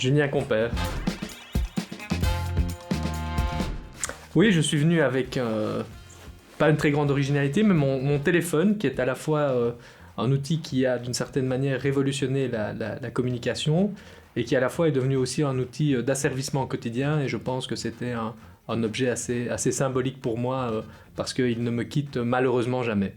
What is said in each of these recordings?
Julien Compère. Oui, je suis venu avec pas une très grande originalité, mais mon téléphone, qui est à la fois un outil qui a d'une certaine manière révolutionné la communication, et qui à la fois est devenu aussi un outil d'asservissement quotidien, et je pense que c'était un objet assez symbolique pour moi, parce qu'il ne me quitte malheureusement jamais.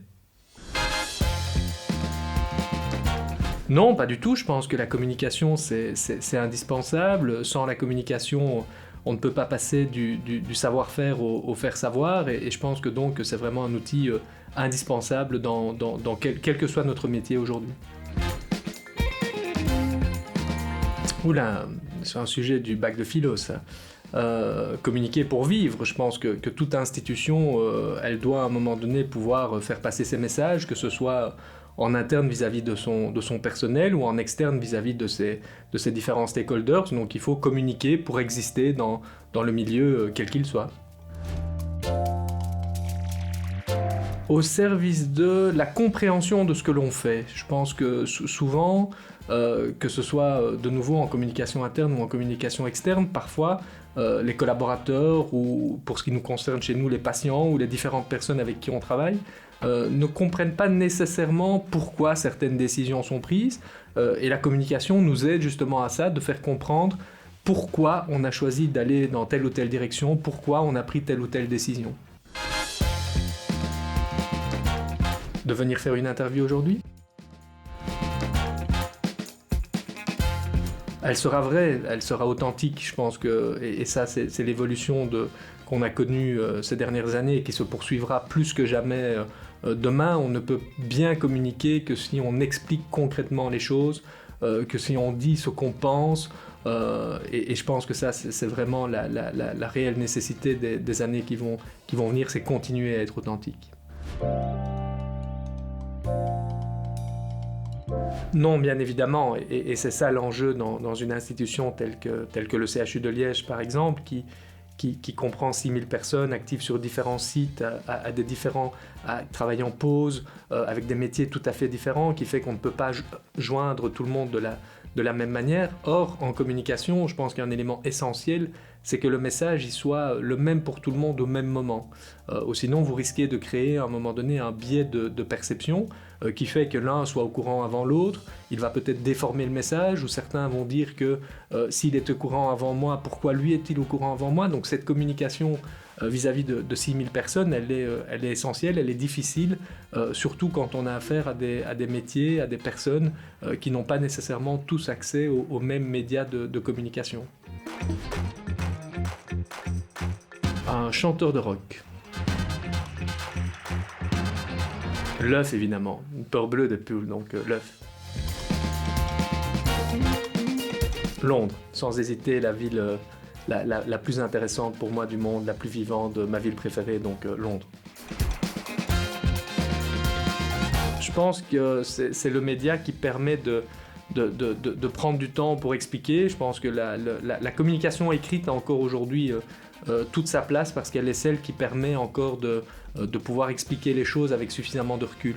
Non, pas du tout. Je pense que la communication, c'est indispensable. Sans la communication, on ne peut pas passer du savoir-faire au faire-savoir. Et je pense que donc c'est vraiment un outil indispensable dans quel que soit notre métier aujourd'hui. Oula, c'est un sujet du bac de philo, ça. Communiquer pour vivre. Je pense que toute institution, elle doit à un moment donné pouvoir faire passer ses messages, que ce soit en interne vis-à-vis de son personnel ou en externe vis-à-vis de ses différents stakeholders. Donc il faut communiquer pour exister dans le milieu, quel qu'il soit. Au service de la compréhension de ce que l'on fait. Je pense que souvent, que ce soit de nouveau en communication interne ou en communication externe, parfois les collaborateurs ou pour ce qui nous concerne chez nous, les patients ou les différentes personnes avec qui on travaille, ne comprennent pas nécessairement pourquoi certaines décisions sont prises, et la communication nous aide justement à ça, de faire comprendre pourquoi on a choisi d'aller dans telle ou telle direction, pourquoi on a pris telle ou telle décision. De venir faire une interview aujourd'hui ? Elle sera vraie, elle sera authentique, je pense que, et ça c'est l'évolution qu'on a connue ces dernières années et qui se poursuivra plus que jamais demain. On ne peut bien communiquer que si on explique concrètement les choses, que si on dit ce qu'on pense, et je pense que ça c'est vraiment la réelle nécessité des années qui vont venir, c'est continuer à être authentique. Non, bien évidemment, et c'est ça l'enjeu dans une institution telle que le CHU de Liège, par exemple, qui comprend 6000 personnes actives sur différents sites, à travailler en pause, avec des métiers tout à fait différents, qui fait qu'on ne peut pas joindre tout le monde de la même manière. Or, en communication, je pense qu'un élément essentiel, c'est que le message il soit le même pour tout le monde au même moment. Ou sinon, vous risquez de créer à un moment donné un biais de perception qui fait que l'un soit au courant avant l'autre. Il va peut-être déformer le message, ou certains vont dire que s'il est au courant avant moi, pourquoi lui est-il au courant avant moi ? Donc cette communication vis-à-vis de 6000 personnes, elle est essentielle, elle est difficile, surtout quand on a affaire à des métiers, à des personnes qui n'ont pas nécessairement tous accès aux mêmes médias de communication. Un chanteur de rock. L'œuf, évidemment. Une peur bleue de poule, donc l'œuf. Londres, sans hésiter, la ville la plus intéressante pour moi du monde, la plus vivante, ma ville préférée, donc Londres. Je pense que c'est le média qui permet de prendre du temps pour expliquer. Je pense que la communication écrite a encore aujourd'hui toute sa place, parce qu'elle est celle qui permet encore de pouvoir expliquer les choses avec suffisamment de recul.